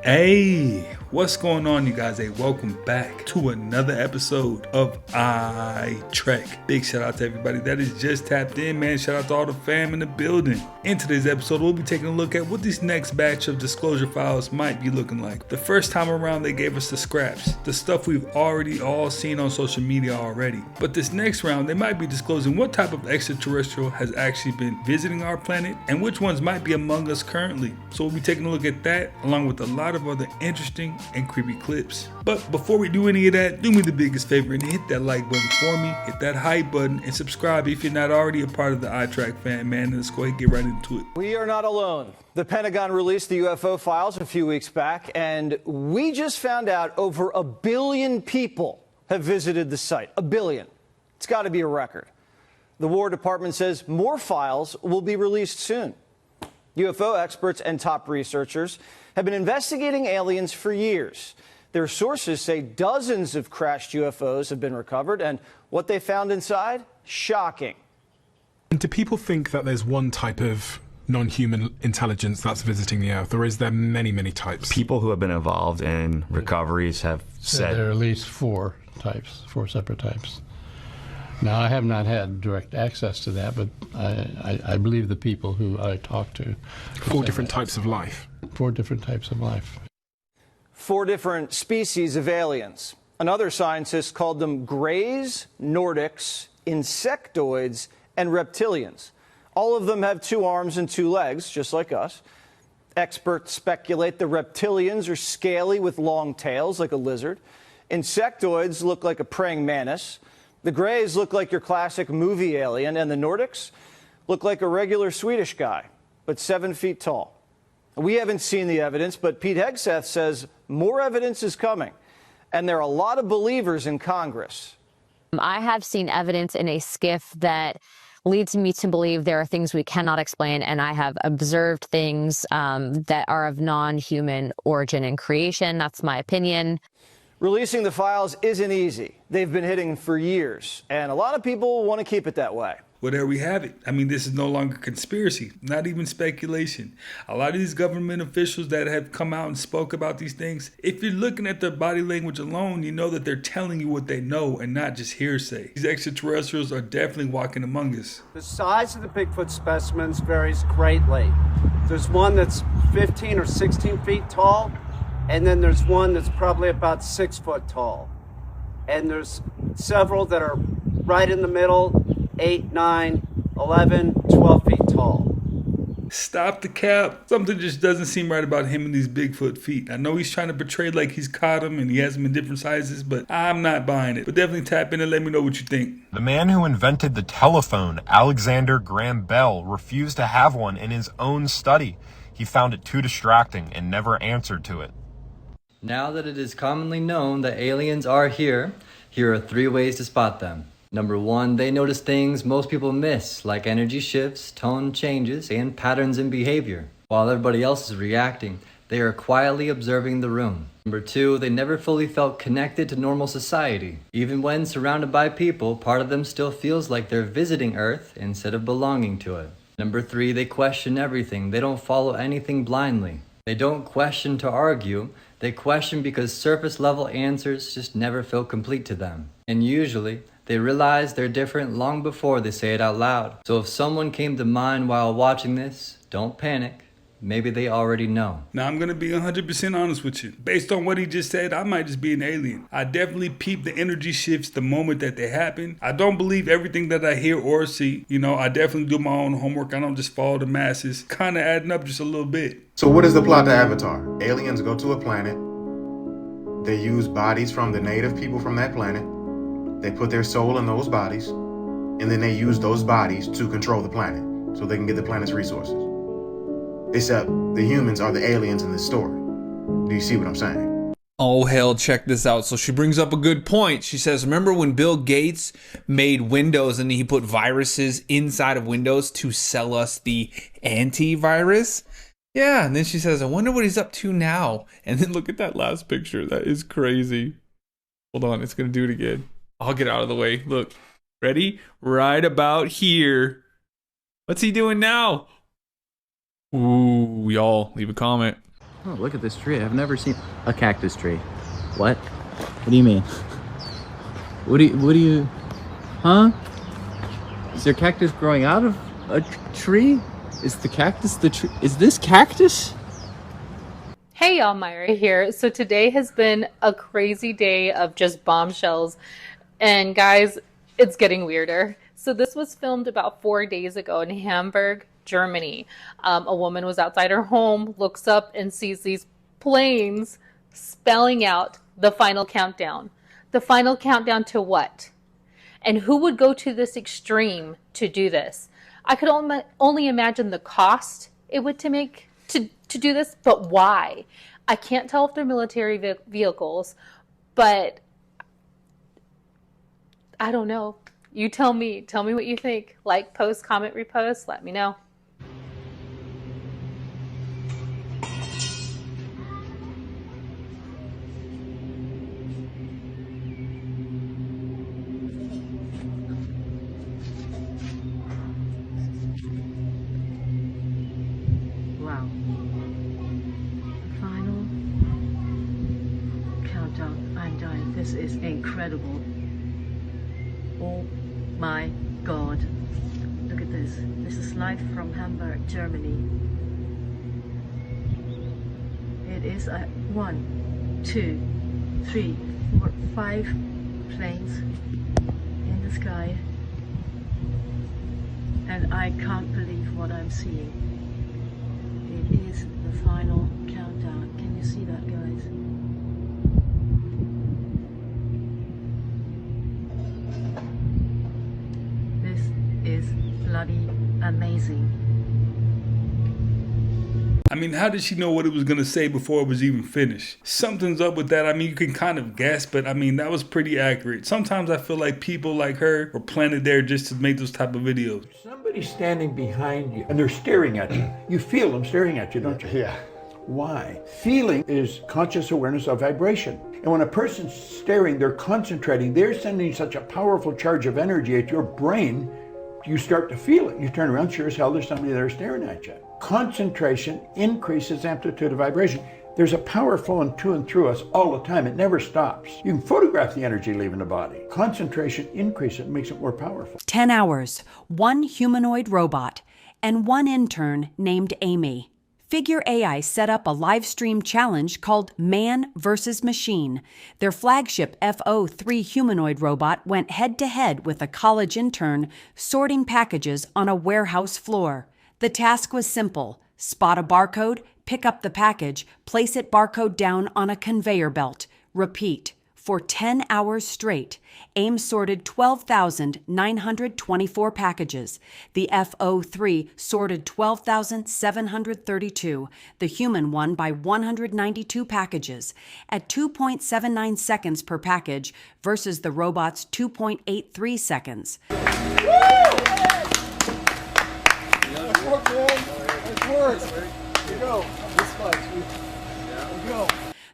Hey, what's going on, you guys? Hey, welcome back to another episode of I Trek. Big shout out to everybody that is just tapped in, man. Shout out to all the fam in the building. In today's episode, we'll be taking a look at what this next batch of disclosure files might be looking like. The first time around, they gave us the scraps, the stuff we've already all seen on social media already. But this next round, they might be disclosing what type of extraterrestrial has actually been visiting our planet and which ones might be among us currently. So we'll be taking a look at that, along with a lot of other interesting and creepy clips. But before we do any of that, do me the biggest favor and hit that like button for me, hit that hype button, and subscribe if you're not already a part of the iTrack fan, man. And let's go ahead and get right into it. We are not alone. The Pentagon released the UFO files a few weeks back, and we just found out over 1 billion people have visited the site. 1 billion. It's got to be a record. The War Department says more files will be released soon. UFO experts and top researchers have been investigating aliens for years. Their sources say dozens of crashed UFOs have been recovered, and what they found inside? Shocking. And do people think that there's one type of non-human intelligence that's visiting the Earth, or is there many, many types? People who have been involved in recoveries have said there are at least 4 types, 4 separate types. Now, I have not had direct access to that, but I believe the people who I talked to. 4 different types of life. 4 different types of life. 4 different species of aliens. Another scientist called them greys, Nordics, insectoids, and reptilians. All of them have 2 arms and 2 legs, just like us. Experts speculate the reptilians are scaly with long tails, like a lizard. Insectoids look like a praying mantis. The greys look like your classic movie alien, and the Nordics look like a regular Swedish guy, but 7 feet tall. We haven't seen the evidence, but Pete Hegseth says more evidence is coming, and there are a lot of believers in Congress. I have seen evidence in a skiff that leads me to believe there are things we cannot explain, and I have observed things that are of non-human origin and creation. That's my opinion. Releasing the files isn't easy. They've been hidden for years, and a lot of people want to keep it that way. Well, there we have it. I mean, this is no longer conspiracy, not even speculation. A lot of these government officials that have come out and spoke about these things, if you're looking at their body language alone, you know that they're telling you what they know and not just hearsay. These extraterrestrials are definitely walking among us. The size of the Bigfoot specimens varies greatly. There's one that's 15 or 16 feet tall, and then there's one that's probably about 6 foot tall. And there's several that are right in the middle, 8, 9, 11, 12 feet tall. Stop the cap. Something just doesn't seem right about him and these Bigfoot feet. I know he's trying to portray like he's caught them and he has them in different sizes, but I'm not buying it. But definitely tap in and let me know what you think. The man who invented the telephone, Alexander Graham Bell, refused to have one in his own study. He found it too distracting and never answered to it. Now that it is commonly known that aliens are here, here are 3 ways to spot them. Number 1, they notice things most people miss, like energy shifts, tone changes, and patterns in behavior. While everybody else is reacting, they are quietly observing the room. Number 2, they never fully felt connected to normal society. Even when surrounded by people, part of them still feels like they're visiting Earth instead of belonging to it. Number 3, they question everything. They don't follow anything blindly. They don't question to argue. They question because surface level answers just never feel complete to them. And usually, they realize they're different long before they say it out loud. So if someone came to mind while watching this, don't panic. Maybe they already know. Now, I'm going to be 100% honest with you. Based on what he just said, I might just be an alien. I definitely peep the energy shifts the moment that they happen. I don't believe everything that I hear or see. You know, I definitely do my own homework. I don't just follow the masses. Kind of adding up just a little bit. So what is the plot to Avatar? Aliens go to a planet. They use bodies from the native people from that planet. They put their soul in those bodies. And then they use those bodies to control the planet so they can get the planet's resources. Except the humans are the aliens in this story. Do you see what I'm saying? Oh, hell, check this out. So she brings up a good point. She says, remember when Bill Gates made Windows and he put viruses inside of Windows to sell us the antivirus? Yeah, and then she says, I wonder what he's up to now. And then look at that last picture. That is crazy. Hold on, it's going to do it again. I'll get out of the way. Look, ready? Right about here. What's he doing now? Ooh, y'all leave a comment. Oh, look at this tree. I've never seen a cactus tree. What? What do you mean? What do you, huh? Is there cactus growing out of a tree? Is the cactus the tree? Is this cactus? Hey y'all, Myra here. So today has been a crazy day of just bombshells. And guys, it's getting weirder. So this was filmed about 4 days ago in Hamburg, Germany. A woman was outside her home, looks up and sees these planes spelling out the final countdown. The final countdown to what? And who would go to this extreme to do this? I could only imagine the cost it would to do this, but why? I can't tell if they're military vehicles, but I don't know. You tell me. Tell me what you think. Like, post, comment, repost. Let me know. Wow. Final countdown. I'm dying. This is incredible. Oh my God. Look at this. This is live from Hamburg, Germany. It is 1, 2, 3, 4, 5 planes in the sky. And I can't believe what I'm seeing. It is the final countdown. Can you see that, guys? Is bloody amazing. I mean, how did she know what it was going to say before it was even finished? Something's up with that. I mean, you can kind of guess, but I mean, that was pretty accurate. Sometimes I feel like people like her were planted there just to make those type of videos. Somebody's standing behind you and they're staring at you. You feel them staring at you, don't you? Yeah. Why? Feeling is conscious awareness of vibration. And when a person's staring, they're concentrating, they're sending such a powerful charge of energy at your brain, you start to feel it. You turn around, sure as hell, there's somebody there staring at you. Concentration increases amplitude of vibration. There's a power flowing to and through us all the time. It never stops. You can photograph the energy leaving the body. Concentration increases it, makes it more powerful. 10 hours, 1 humanoid robot, and 1 intern named Amy. Figure AI set up a live stream challenge called Man vs. Machine. Their flagship FO3 humanoid robot went head-to-head with a college intern sorting packages on a warehouse floor. The task was simple. Spot a barcode, pick up the package, place it barcode down on a conveyor belt. Repeat. For 10 hours straight, AIM sorted 12,924 packages. The FO3 sorted 12,732. The human won by 192 packages at 2.79 seconds per package versus the robot's 2.83 seconds. Nice work, man. Nice work. Here you go. This much. Here you go.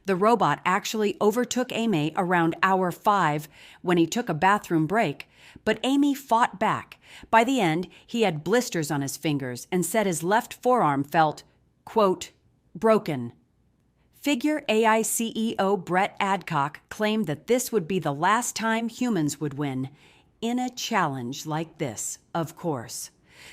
The robot actually overtook Amy around hour 5 when he took a bathroom break, but Amy fought back. By the end, he had blisters on his fingers and said his left forearm felt, quote, broken. Figure AI CEO Brett Adcock claimed that this would be the last time humans would win, in a challenge like this, of course.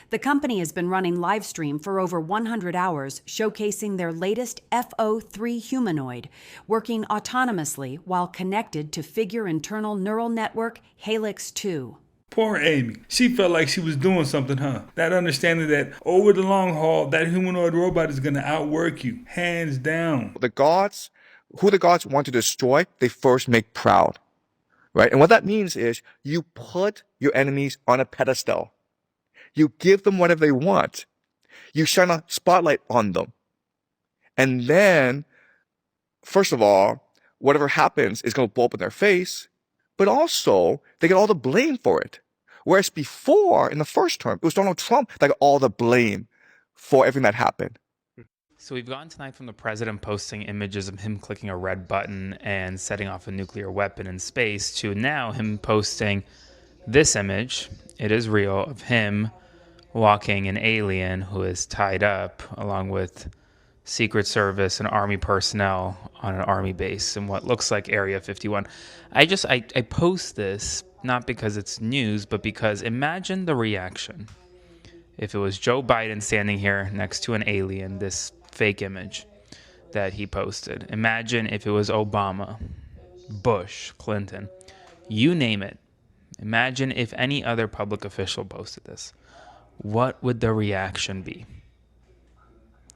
The company has been running live stream for over 100 hours, showcasing their latest FO3 humanoid, working autonomously while connected to Figure internal neural network Helix 2. Poor Amy. She felt like she was doing something, huh? That understanding that over the long haul, that humanoid robot is going to outwork you, hands down. The gods, who the gods want to destroy, they first make proud, right? And what that means is you put your enemies on a pedestal. You give them whatever they want. You shine a spotlight on them. And then, first of all, whatever happens is going to blow up in their face, but also they get all the blame for it. Whereas before, in the first term, it was Donald Trump that got all the blame for everything that happened. So we've gone tonight from the president posting images of him clicking a red button and setting off a nuclear weapon in space to now him posting this image, it is real, of him walking an alien who is tied up along with Secret Service and Army personnel on an Army base in what looks like Area 51. I post this not because it's news, but because imagine the reaction if it was Joe Biden standing here next to an alien, this fake image that he posted. Imagine if it was Obama, Bush, Clinton, you name it. Imagine if any other public official posted this. What would the reaction be?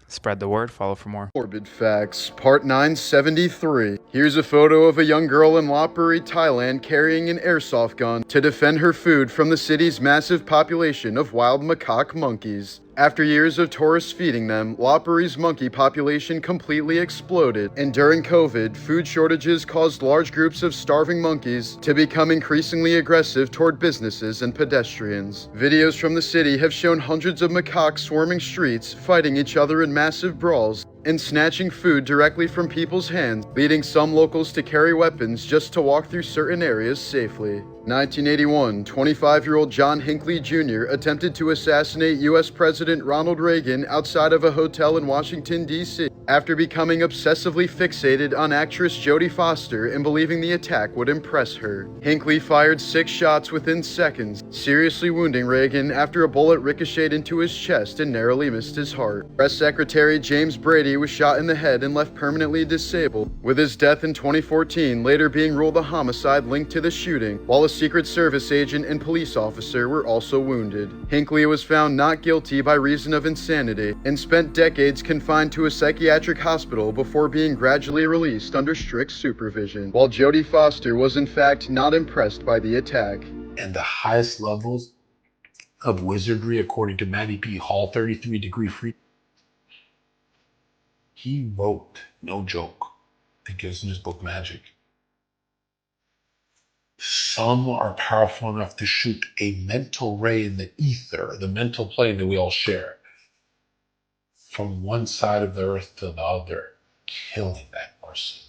Spread the word, follow for more. Morbid Facts, Part 973. Here's a photo of a young girl in Lopburi, Thailand carrying an airsoft gun to defend her food from the city's massive population of wild macaque monkeys. After years of tourists feeding them, Lopburi's monkey population completely exploded, and during COVID, food shortages caused large groups of starving monkeys to become increasingly aggressive toward businesses and pedestrians. Videos from the city have shown hundreds of macaques swarming streets, fighting each other in massive brawls, and snatching food directly from people's hands, leading some locals to carry weapons just to walk through certain areas safely. 1981, 25-year-old John Hinckley Jr. attempted to assassinate U.S. President Ronald Reagan outside of a hotel in Washington, D.C. after becoming obsessively fixated on actress Jodie Foster and believing the attack would impress her. Hinckley fired 6 shots within seconds, seriously wounding Reagan after a bullet ricocheted into his chest and narrowly missed his heart. Press Secretary James Brady was shot in the head and left permanently disabled, with his death in 2014 later being ruled a homicide linked to the shooting, while a Secret Service agent and police officer were also wounded. Hinckley was found not guilty by reason of insanity and spent decades confined to a psychiatric hospital before being gradually released under strict supervision, while Jodie Foster was in fact not impressed by the attack. And the highest levels of wizardry, according to Matty P. Hall, 33 degree free. He wrote, no joke, I think it's in his book Magic. Some are powerful enough to shoot a mental ray in the ether, the mental plane that we all share, from one side of the earth to the other, killing that person.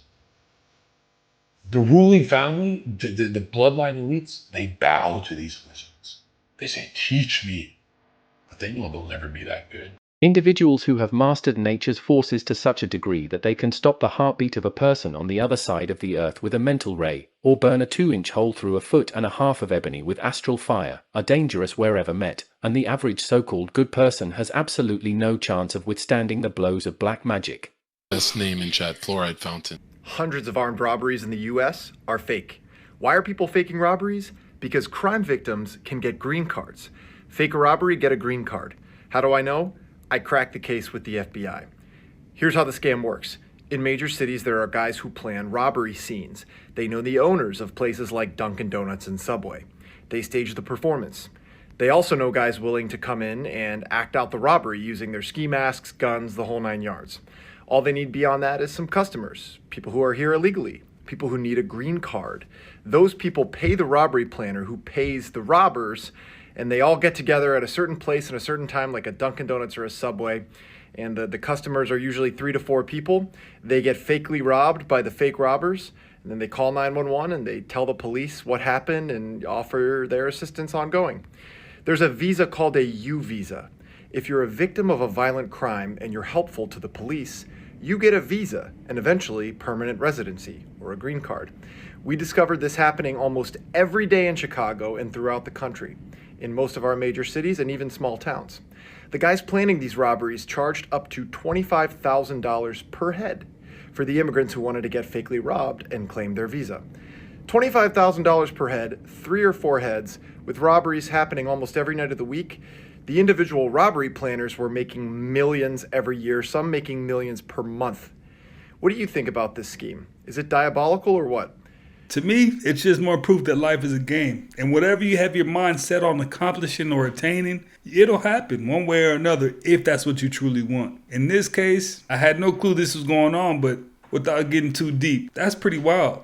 The ruling family, the bloodline elites, they bow to these wizards. They say, teach me. But they know they'll never be that good. Individuals who have mastered nature's forces to such a degree that they can stop the heartbeat of a person on the other side of the earth with a mental ray, or burn a 2-inch hole through 1.5 feet of ebony with astral fire, are dangerous wherever met, and the average so-called good person has absolutely no chance of withstanding the blows of black magic. Best name in chat, Fluoride Fountain. Hundreds of armed robberies in the US are fake. Why are people faking robberies? Because crime victims can get green cards. Fake a robbery, get a green card. How do I know? I cracked the case with the FBI. Here's how the scam works. In major cities, there are guys who plan robbery scenes. They know the owners of places like Dunkin' Donuts and Subway. They stage the performance. They also know guys willing to come in and act out the robbery using their ski masks, guns, the whole 9 yards. All they need beyond that is some customers, people who are here illegally, people who need a green card. Those people pay the robbery planner who pays the robbers, and they all get together at a certain place at a certain time, like a Dunkin' Donuts or a Subway, and the customers are usually 3 to 4 people. They get fakely robbed by the fake robbers, and then they call 911 and they tell the police what happened and offer their assistance ongoing. There's a visa called a U visa. If you're a victim of a violent crime and you're helpful to the police, you get a visa and eventually permanent residency or a green card. We discovered this happening almost every day in Chicago and throughout the country, in most of our major cities and even small towns. The guys planning these robberies charged up to $25,000 per head for the immigrants who wanted to get fakely robbed and claim their visa. $25,000 per head, 3 or 4 heads, with robberies happening almost every night of the week. The individual robbery planners were making millions every year, some making millions per month. What do you think about this scheme? Is it diabolical or what? To me, it's just more proof that life is a game. And whatever you have your mind set on accomplishing or attaining, it'll happen one way or another if that's what you truly want. In this case, I had no clue this was going on, but without getting too deep, that's pretty wild.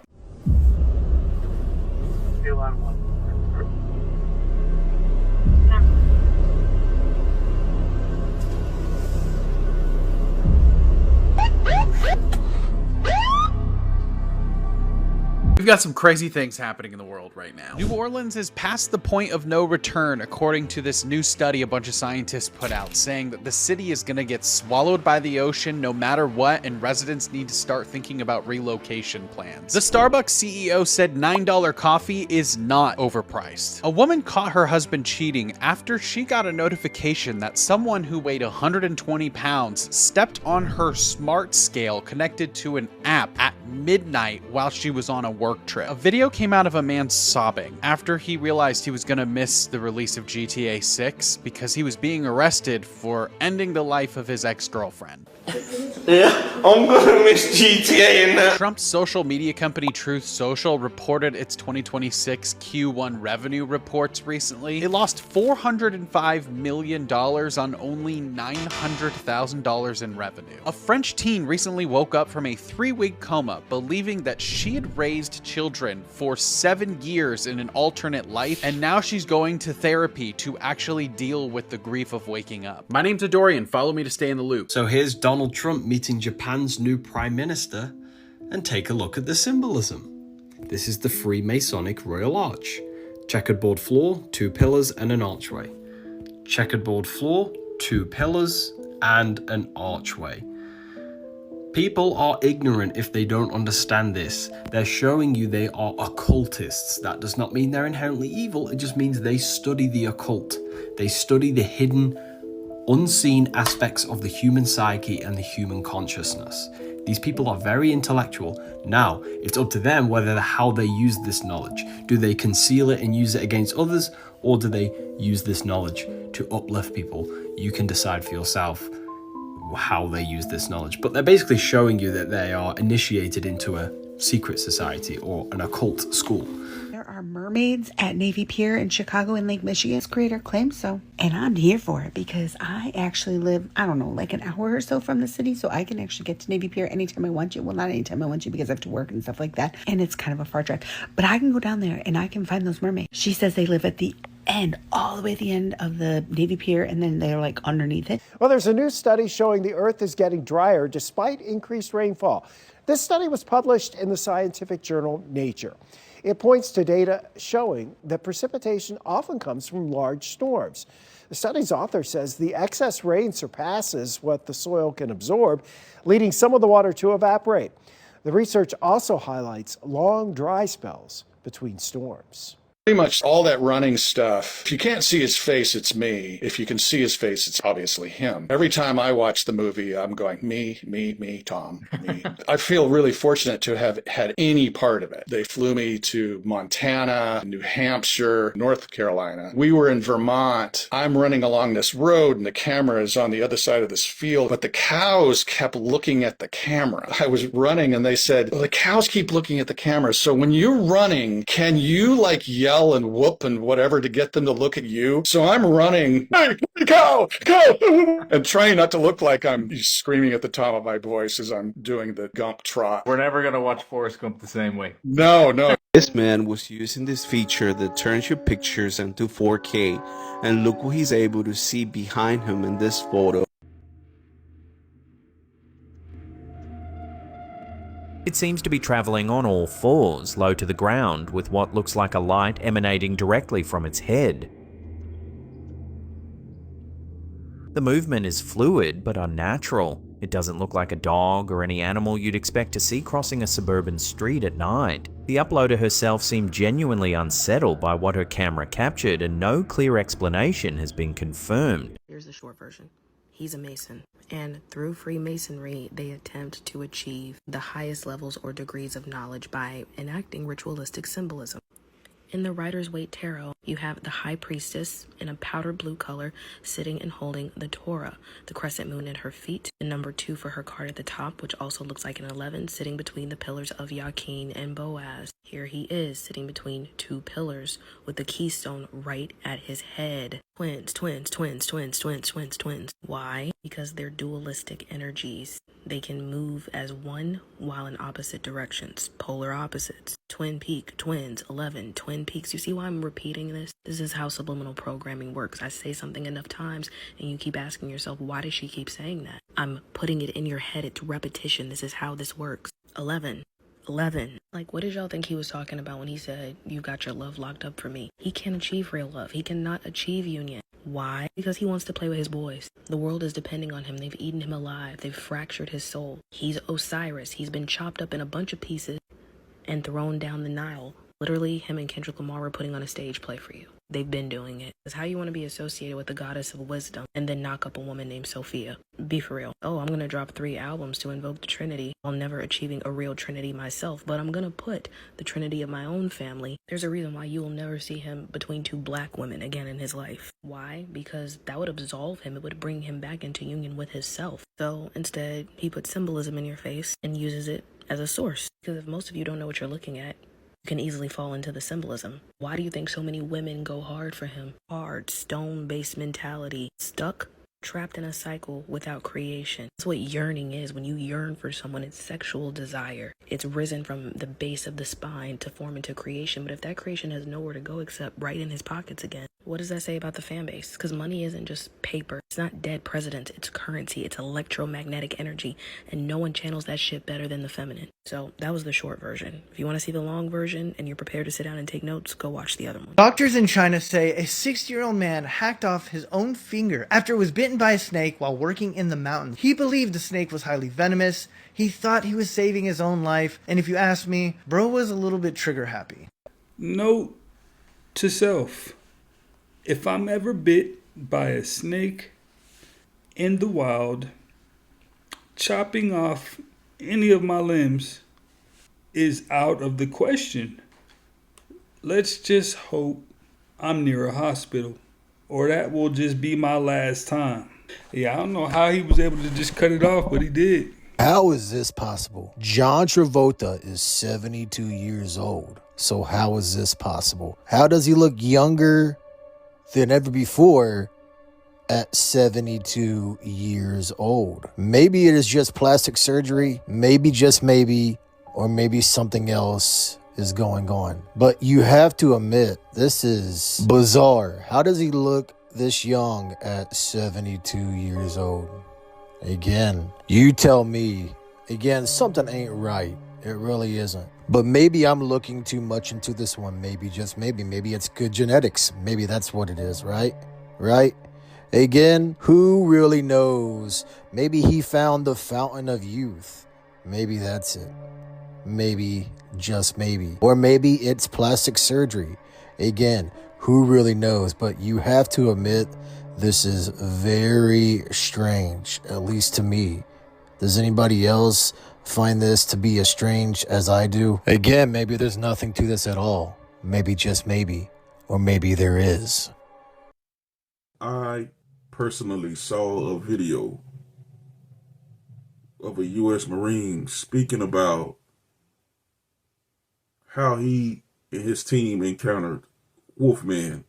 got some crazy things happening in the world right now. New Orleans is past the point of no return, according to this new study a bunch of scientists put out, saying that the city is going to get swallowed by the ocean no matter what, and residents need to start thinking about relocation plans. The Starbucks CEO said $9 coffee is not overpriced. A woman caught her husband cheating after she got a notification that someone who weighed 120 pounds stepped on her smart scale connected to an app at midnight while she was on a work trip. A video came out of a man sobbing after he realized he was going to miss the release of GTA 6 because he was being arrested for ending the life of his ex-girlfriend. Yeah, I'm gonna miss GTA and that. Trump's social media company Truth Social reported its 2026 Q1 revenue reports recently. It lost $405 million on only $900,000 in revenue. A French teen recently woke up from a 3-week coma believing that she had raised children for 7 years in an alternate life, and now she's going to therapy to actually deal with the grief of waking up. My name's Adorian. Follow me to stay in the loop. So here's Donald Trump meeting Japan's new prime minister, and take a look at the symbolism. This is the Freemasonic Royal Arch. Checkerboard floor, 2 pillars and an archway. Checkerboard floor, 2 pillars and an archway. People are ignorant if they don't understand this. They're showing you they are occultists. That does not mean they're inherently evil, it just means they study the occult. They study the hidden, unseen aspects of the human psyche and the human consciousness. These people are very intellectual. Now, it's up to them how they use this knowledge. Do they conceal it and use it against others, or do they use this knowledge to uplift people? You can decide for yourself how they use this knowledge. But they're basically showing you that they are initiated into a secret society or an occult school. There are mermaids at Navy Pier in Chicago and Lake Michigan. This creator claims so. And I'm here for it because I actually live, I don't know, like an hour or so from the city. So I can actually get to Navy Pier anytime I want to. Well, not anytime I want to because I have to work and stuff like that. And it's kind of a far drive. But I can go down there and I can find those mermaids. She says they live at the end, all the way at the end of the Navy Pier, and then they're like underneath it. Well, there's a new study showing the Earth is getting drier despite increased rainfall. This study was published in the scientific journal Nature. It points to data showing that precipitation often comes from large storms. The study's author says the excess rain surpasses what the soil can absorb, leading some of the water to evaporate. The research also highlights long dry spells between storms. Pretty much all that running stuff. If you can't see his face, it's me. If you can see his face, it's obviously him. Every time I watch the movie, I'm going, me, Tom, me. I feel really fortunate to have had any part of it. They flew me to Montana, New Hampshire, North Carolina. We were in Vermont. I'm running along this road and the camera is on the other side of this field, but the cows kept looking at the camera. I was running and they said, well, the cows keep looking at the camera. So when you're running, can you like yell and whoop and whatever to get them to look at you? So I'm running, hey, go, and trying not to look like I'm screaming at the top of my voice as I'm doing the Gump trot. We're never going to watch Forrest Gump the same way. No. This man was using this feature that turns your pictures into 4K, and look what he's able to see behind him in this photo. It seems to be travelling on all fours, low to the ground, with what looks like a light emanating directly from its head. The movement is fluid but unnatural. It doesn't look like a dog or any animal you'd expect to see crossing a suburban street at night. The uploader herself seemed genuinely unsettled by what her camera captured, and no clear explanation has been confirmed. Here's the short version. He's a Mason, and through Freemasonry, they attempt to achieve the highest levels or degrees of knowledge by enacting ritualistic symbolism. In the Rider's Waite Tarot, you have the High Priestess in a powder blue color sitting and holding the Torah, the crescent moon at her feet, the number 2 for her card at the top, which also looks like an 11, sitting between the pillars of Yakin and Boaz. Here he is, sitting between 2 pillars, with the keystone right at his head. Twins. Why? Because they're dualistic energies. They can move as one while in opposite directions, polar opposites. Twin peak, twins, 11, twin peaks. You see why I'm repeating this? This is how subliminal programming works. I say something enough times and you keep asking yourself, why does she keep saying that? I'm putting it in your head. It's repetition. This is how this works. 11. 11. Like, what did y'all think he was talking about when he said, you got your love locked up for me? He can't achieve real love. He cannot achieve union. Why? Because he wants to play with his boys. The world is depending on him. They've eaten him alive. They've fractured his soul. He's Osiris. He's been chopped up in a bunch of pieces and thrown down the Nile. Literally, him and Kendrick Lamar were putting on a stage play for you. They've been doing it. It's how you want to be associated with the goddess of wisdom and then knock up a woman named Sophia. Be for real. Oh, I'm going to drop 3 albums to invoke the Trinity while never achieving a real Trinity myself, but I'm going to put the Trinity of my own family. There's a reason why you will never see him between 2 black women again in his life. Why? Because that would absolve him. It would bring him back into union with himself. So instead, he puts symbolism in your face and uses it as a source. Because if most of you don't know what you're looking at, can easily fall into the symbolism. Why do you think so many women go hard for him? Hard, stone-based mentality. Stuck, trapped in a cycle without creation. That's what yearning is. When you yearn for someone, it's sexual desire. It's risen from the base of the spine to form into creation. But if that creation has nowhere to go except right in his pockets again, what does that say about the fan base? Because money isn't just paper. It's not dead presidents. It's currency. It's electromagnetic energy. And no one channels that shit better than the feminine. So that was the short version. If you want to see the long version and you're prepared to sit down and take notes, go watch the other one. Doctors in China say a 60-year-old man hacked off his own finger after it was bitten by a snake while working in the mountains. He believed the snake was highly venomous. He thought he was saving his own life. And if you ask me, bro was a little bit trigger happy. Note to self. If I'm ever bit by a snake in the wild, chopping off any of my limbs is out of the question. Let's just hope I'm near a hospital, or that will just be my last time. Yeah, I don't know how he was able to just cut it off, but he did. How is this possible? John Travolta is 72 years old. So how is this possible? How does he look younger than ever before at 72 years old? Maybe it is just plastic surgery, maybe just maybe, or maybe something else is going on. But you have to admit, this is bizarre. How does he look this young at 72 years old? Again, you tell me. Again, something ain't right. It really isn't. But maybe I'm looking too much into this one. Maybe, just maybe. Maybe it's good genetics. Maybe that's what it is, right? Right? Again, who really knows? Maybe he found the fountain of youth. Maybe that's it. Maybe, just maybe. Or maybe it's plastic surgery. Again, who really knows? But you have to admit, this is very strange, at least to me. Does anybody else find this to be as strange as I do? Again, maybe there's nothing to this at all. Maybe, just maybe. Or maybe there is. I personally saw a video of a U.S. Marine speaking about how he and his team encountered Wolfman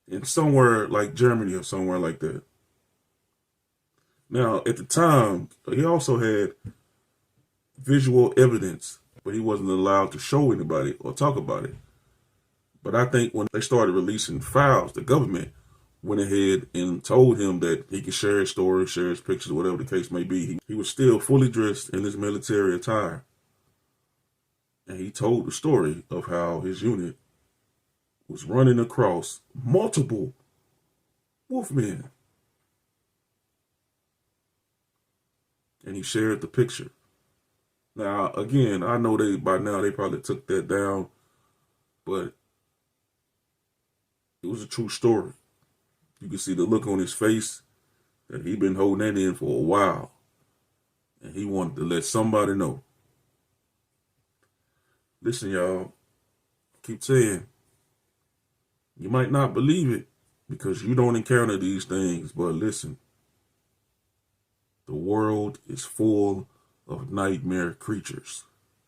in somewhere like Germany or somewhere like that. Now, at the time, he also had visual evidence, but he wasn't allowed to show anybody or talk about it. But I think when they started releasing files, the government went ahead and told him that he could share his story, share his pictures, whatever the case may be. He was still fully dressed in his military attire. And he told the story of how his unit was running across multiple wolfmen. And he shared the picture. Now, again, I know by now they probably took that down, but it was a true story. You can see the look on his face that he'd been holding that in for a while. And he wanted to let somebody know. Listen, y'all, I keep saying, you might not believe it because you don't encounter these things, but listen, the world is full of nightmare creatures.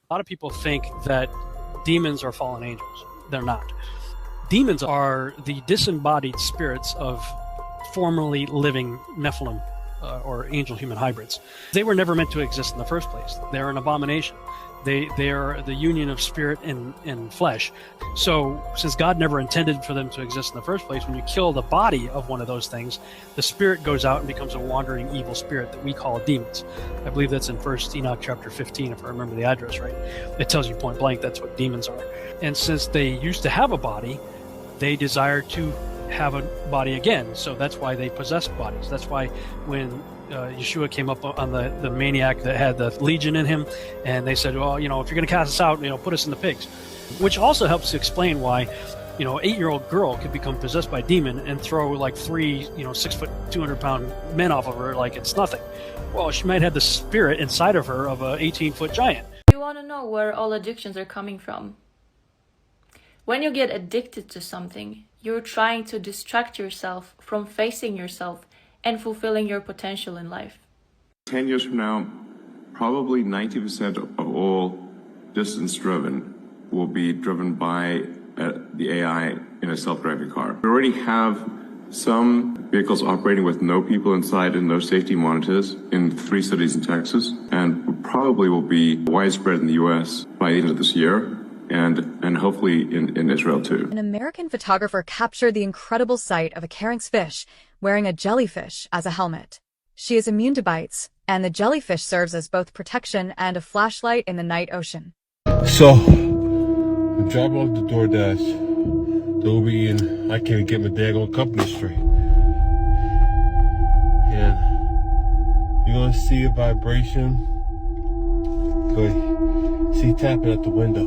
A lot of people think that demons are fallen angels. They're not. Demons are the disembodied spirits of formerly living Nephilim or angel-human hybrids. They were never meant to exist in the first place. They're an abomination. They are the union of spirit and flesh. So since God never intended for them to exist in the first place, when you kill the body of one of those things, the spirit goes out and becomes a wandering evil spirit that we call demons. I believe that's in 1 Enoch chapter 15, if I remember the address right. It tells you point blank that's what demons are. And since they used to have a body, they desire to have a body again. So that's why they possess bodies. That's why when Yeshua came up on the maniac that had the legion in him, and they said, well, if you're going to cast us out, put us in the pigs. Which also helps to explain why, an 8-year-old girl could become possessed by a demon and throw like 3, 6 foot, 200-pound men off of her like it's nothing. Well, she might have the spirit inside of her of a 18-foot giant. You want to know where all addictions are coming from? When you get addicted to something, you're trying to distract yourself from facing yourself and fulfilling your potential in life. 10 years from now, probably 90% of all distance-driven will be driven by the AI in a self-driving car. We already have some vehicles operating with no people inside and no safety monitors in 3 cities in Texas, and probably will be widespread in the US by the end of this year, and hopefully in Israel too. An American photographer captured the incredible sight of a Caring's fish wearing a jellyfish as a helmet. She is immune to bites, and the jellyfish serves as both protection and a flashlight in the night ocean. So, I'm driving off the DoorDash, the Uber Eating, I can't get my daggone company straight. And you're gonna see a vibration. Good. See tapping at the window.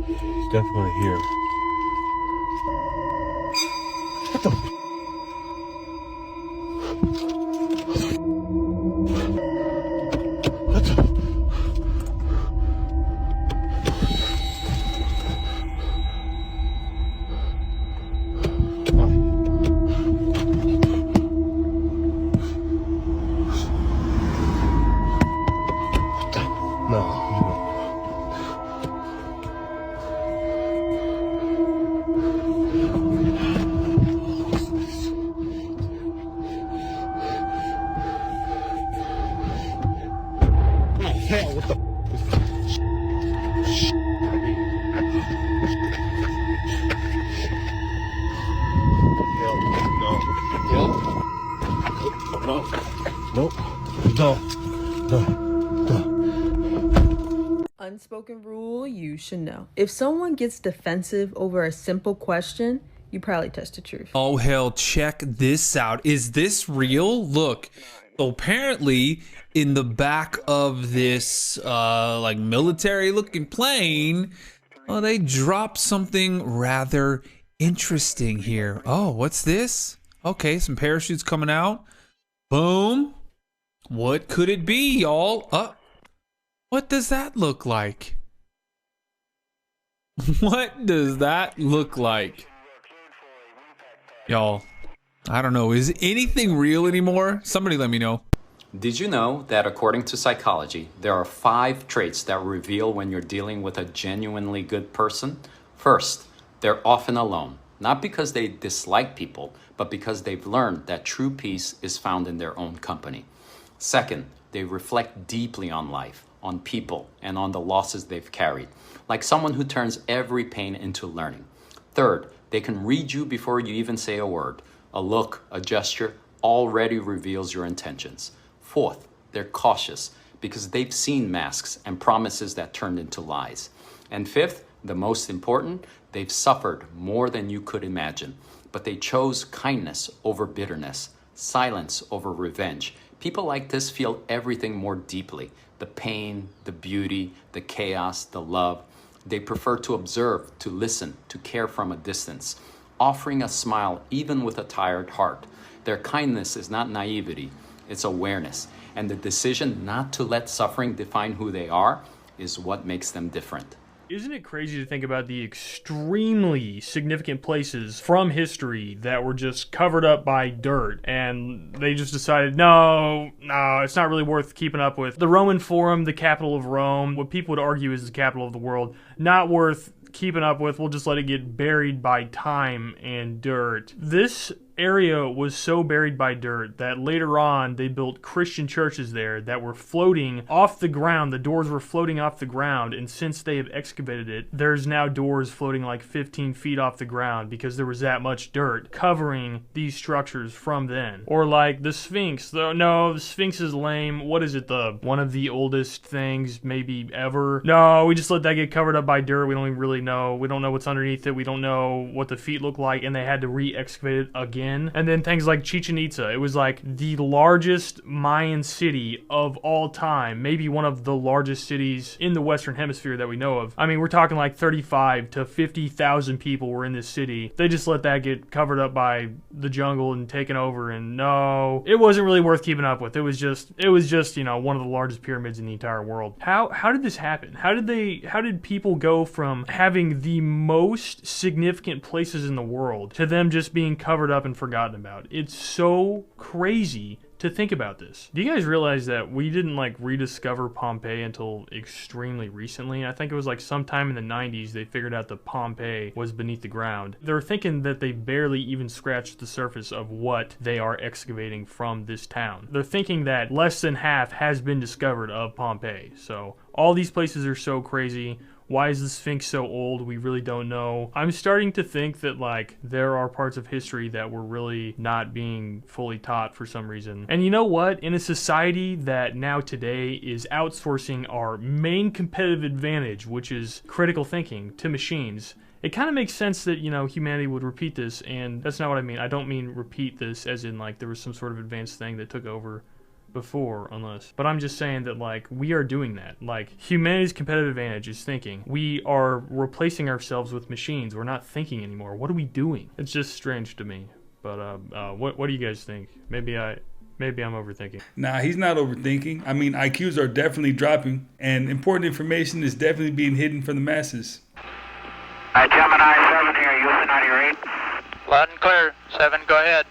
He's definitely gonna hear it. What the? Unspoken rule you should know. If someone gets defensive over a simple question, you probably touched the truth. Oh hell, check this out. Is this real? Look, so apparently in the back of this like military looking plane, they dropped something rather interesting here. Oh, what's this? Okay, some parachutes coming out. Boom. What could it be, y'all? What does that look like? What does that look like? Y'all, I don't know. Is anything real anymore? Somebody let me know. Did you know that according to psychology, there are 5 traits that reveal when you're dealing with a genuinely good person? First, they're often alone, not because they dislike people, but because they've learned that true peace is found in their own company. Second, they reflect deeply on life, on people, and on the losses they've carried, like someone who turns every pain into learning. Third, they can read you before you even say a word. A look, a gesture, already reveals your intentions. Fourth, they're cautious because they've seen masks and promises that turned into lies. And fifth, the most important, they've suffered more than you could imagine, but they chose kindness over bitterness, silence over revenge. People like this feel everything more deeply. The pain, the beauty, the chaos, the love. They prefer to observe, to listen, to care from a distance, offering a smile even with a tired heart. Their kindness is not naivety, it's awareness. And the decision not to let suffering define who they are is what makes them different. Isn't it crazy to think about the extremely significant places from history that were just covered up by dirt, and they just decided, no, it's not really worth keeping up with. The Roman Forum, the capital of Rome, what people would argue is the capital of the world, not worth keeping up with. We'll just let it get buried by time and dirt. This area was so buried by dirt that later on they built Christian churches there that were floating off the ground. The doors were floating off the ground, and since they have excavated it, there's now doors floating like 15 feet off the ground because there was that much dirt covering these structures from then. Or like the Sphinx. No, the Sphinx is lame. What is it? One of the oldest things maybe ever? No, we just let that get covered up by dirt. We don't even really know. We don't know what's underneath it. We don't know what the feet look like, and they had to re-excavate it again. And then things like Chichen Itza. It was like the largest Mayan city of all time. Maybe one of the largest cities in the Western Hemisphere that we know of. I mean, we're talking like 35 to 50,000 people were in this city. They just let that get covered up by the jungle and taken over, and no, it wasn't really worth keeping up with. It was just, you know, one of the largest pyramids in the entire world. How did this happen? How did people go from having the most significant places in the world to them just being covered up and forgotten about? It's so crazy to think about this. Do you guys realize that we didn't like rediscover Pompeii until extremely recently? I think it was like sometime in the 90s they figured out that Pompeii was beneath the ground. They're thinking that they barely even scratched the surface of what they are excavating from this town. They're thinking that less than half has been discovered of Pompeii. So all these places are so crazy. Why is the Sphinx so old? We really don't know. I'm starting to think that like there are parts of history that were really not being fully taught for some reason. And you know what? In a society that now today is outsourcing our main competitive advantage, which is critical thinking, to machines, it kind of makes sense that, you know, humanity would repeat this. And that's not what I mean. I don't mean repeat this as in like there was some sort of advanced thing that took over before, but I'm just saying that like we are doing that. Like humanity's competitive advantage is thinking. We are replacing ourselves with machines. We're not thinking anymore. What are we doing? It's just strange to me. But what do you guys think? Maybe I'm overthinking. Nah, he's not overthinking. I mean, IQs are definitely dropping, and important information is definitely being hidden from the masses. Gemini 7 here, Houston 98. Loud and clear. 7, go ahead.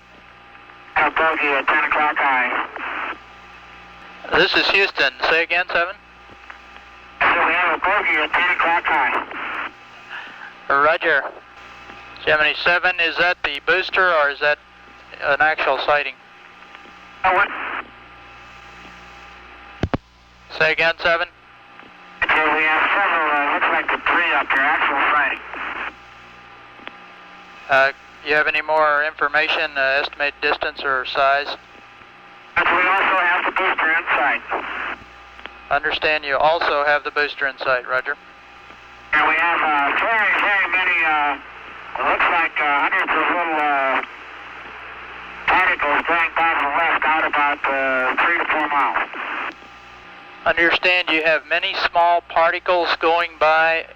Bogey at 10 o'clock high. This is Houston. Say again, 7. So we have a bogey at 10 o'clock high. Roger. Gemini 7, is that the booster or is that an actual sighting? What? Say again, 7. Okay, we have several, looks like the 3 up here, actual sighting. You have any more information, estimated distance or size? We also have the booster in sight. Understand you also have the booster in sight, Roger. And we have very, very many, looks like hundreds of little particles going by to the left out about 3 to 4 miles. Understand you have many small particles going by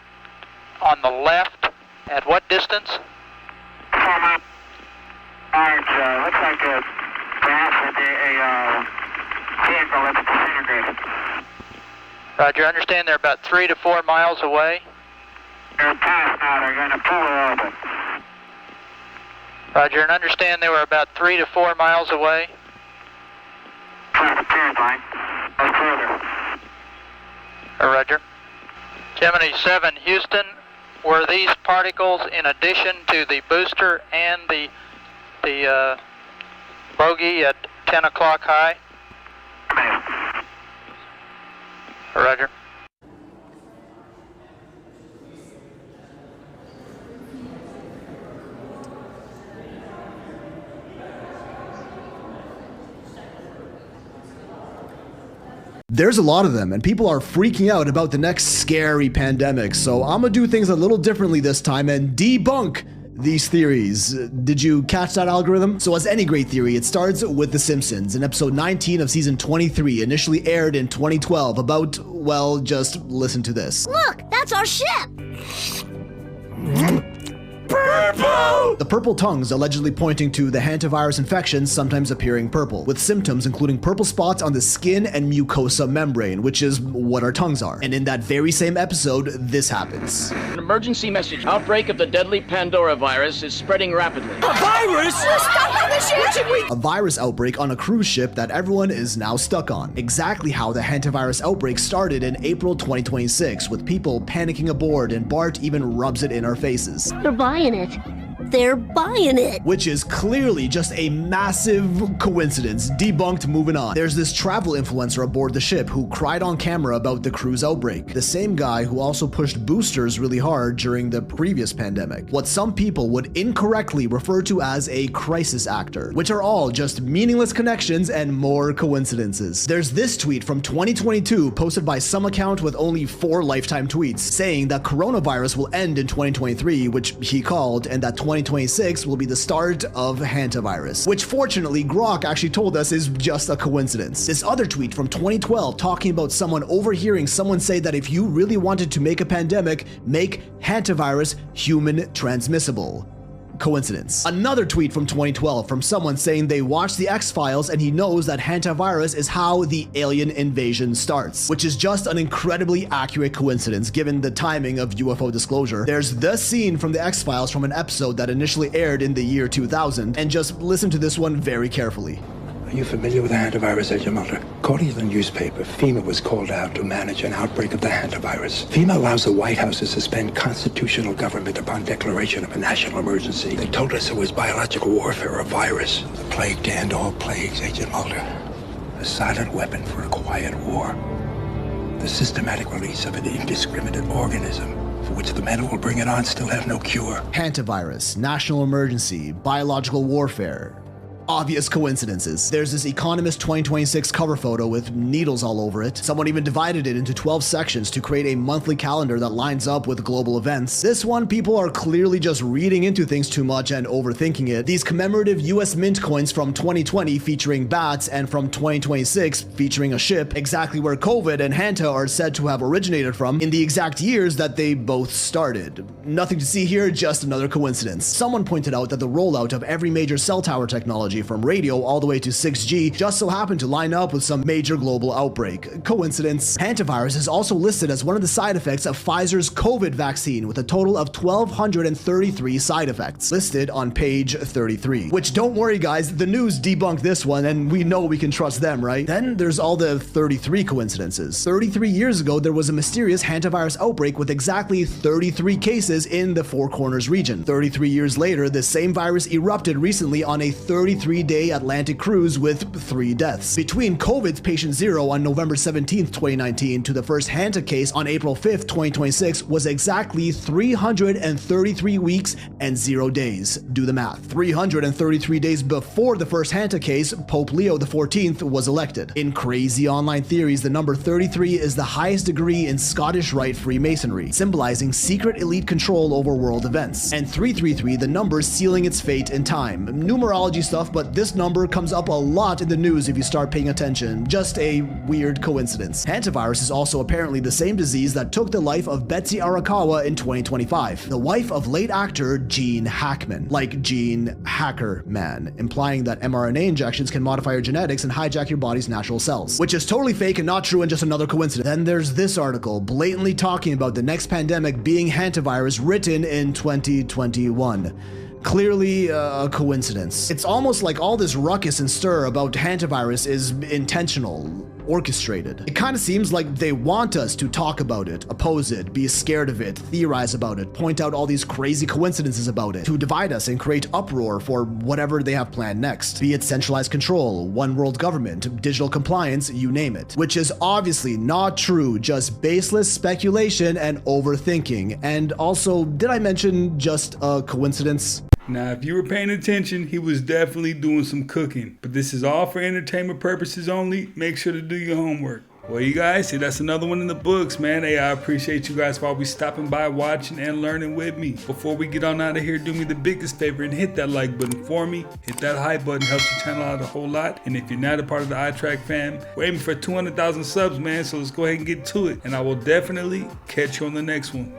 on the left. At what distance? 4 miles. Large, looks like perhaps a vehicle that's disintegrated. Roger, understand they're about 3 to 4 miles away. They're past now, they're going to pull her open. Roger, and understand they were about 3 to 4 miles away. Past the pier line, or further. Roger. Gemini 7, Houston, were these particles in addition to the booster and the bogey at 10 o'clock high? Roger. There's a lot of them, and people are freaking out about the next scary pandemic, so I'm gonna do things a little differently this time and debunk these theories. Did you catch that algorithm? So as any great theory, it starts with The Simpsons in episode 19 of season 23, initially aired in 2012 about, well, just listen to this. Look, that's our ship! Purple! The purple tongues allegedly pointing to the hantavirus infections sometimes appearing purple, with symptoms including purple spots on the skin and mucosa membrane, which is what our tongues are. And in that very same episode, this happens. An emergency message. Outbreak of the deadly Pandora virus is spreading rapidly. A virus? We're stuck on the ship! A virus outbreak on a cruise ship that everyone is now stuck on. Exactly how the hantavirus outbreak started in April 2026, with people panicking aboard, and Bart even rubs it in our faces. They're buying it. They're buying it. Which is clearly just a massive coincidence. Debunked, moving on. There's this travel influencer aboard the ship who cried on camera about the cruise outbreak. The same guy who also pushed boosters really hard during the previous pandemic. What some people would incorrectly refer to as a crisis actor, which are all just meaningless connections and more coincidences. There's this tweet from 2022 posted by some account with only 4 lifetime tweets saying that coronavirus will end in 2023, which he called, and that 2026 will be the start of hantavirus, which fortunately Grok actually told us is just a coincidence. This other tweet from 2012 talking about someone overhearing someone say that if you really wanted to make a pandemic, make hantavirus human transmissible. Coincidence. Another tweet from 2012 from someone saying they watched the X-Files and he knows that hantavirus is how the alien invasion starts, which is just an incredibly accurate coincidence given the timing of UFO disclosure. There's the scene from the X-Files from an episode that initially aired in the year 2000, and just listen to this one very carefully. Are you familiar with the hantavirus, Agent Mulder? According to the newspaper, FEMA was called out to manage an outbreak of the hantavirus. FEMA allows the White House to suspend constitutional government upon declaration of a national emergency. They told us it was biological warfare, a virus. The plague to end all plagues, Agent Mulder. A silent weapon for a quiet war. The systematic release of an indiscriminate organism for which the men who will bring it on still have no cure. Hantavirus, national emergency, biological warfare. Obvious coincidences. There's this Economist 2026 cover photo with needles all over it. Someone even divided it into 12 sections to create a monthly calendar that lines up with global events. This one, people are clearly just reading into things too much and overthinking it. These commemorative US Mint coins from 2020 featuring bats and from 2026 featuring a ship, exactly where COVID and Hanta are said to have originated from in the exact years that they both started. Nothing to see here, just another coincidence. Someone pointed out that the rollout of every major cell tower technology from radio all the way to 6G just so happened to line up with some major global outbreak. Coincidence. Hantavirus is also listed as one of the side effects of Pfizer's COVID vaccine with a total of 1,233 side effects listed on page 33. Which, don't worry guys, the news debunked this one and we know we can trust them, right? Then there's all the 33 coincidences. 33 years ago there was a mysterious hantavirus outbreak with exactly 33 cases in the Four Corners region. 33 years later, the same virus erupted recently on a 33-day Atlantic cruise with 3 deaths. Between COVID's patient 0 on November 17th, 2019 to the first Hanta case on April 5th, 2026 was exactly 333 weeks and 0 days. Do the math. 333 days before the first Hanta case, Pope Leo XIV was elected. In crazy online theories, the number 33 is the highest degree in Scottish Rite Freemasonry, symbolizing secret elite control over world events. And 333, the number sealing its fate in time. Numerology stuff, but this number comes up a lot in the news if you start paying attention. Just a weird coincidence. Hantavirus is also apparently the same disease that took the life of Betsy Arakawa in 2025, the wife of late actor Gene Hackman, like Gene Hacker Man, implying that mRNA injections can modify your genetics and hijack your body's natural cells, which is totally fake and not true and just another coincidence. Then there's this article blatantly talking about the next pandemic being hantavirus, written in 2021. Clearly a coincidence. It's almost like all this ruckus and stir about hantavirus is intentional, orchestrated. It kind of seems like they want us to talk about it, oppose it, be scared of it, theorize about it, point out all these crazy coincidences about it, to divide us and create uproar for whatever they have planned next. Be it centralized control, one world government, digital compliance, you name it. Which is obviously not true, just baseless speculation and overthinking. And also, did I mention just a coincidence? Now, if you were paying attention, he was definitely doing some cooking. But this is all for entertainment purposes only. Make sure to do your homework. Well, you guys, see, that's another one in the books, man. Hey, I appreciate you guys for always stopping by, watching, and learning with me. Before we get on out of here, do me the biggest favor and hit that like button for me. Hit that hype button, helps the channel out a whole lot. And if you're not a part of the iTrack fam, we're aiming for 200,000 subs, man. So let's go ahead and get to it. And I will definitely catch you on the next one.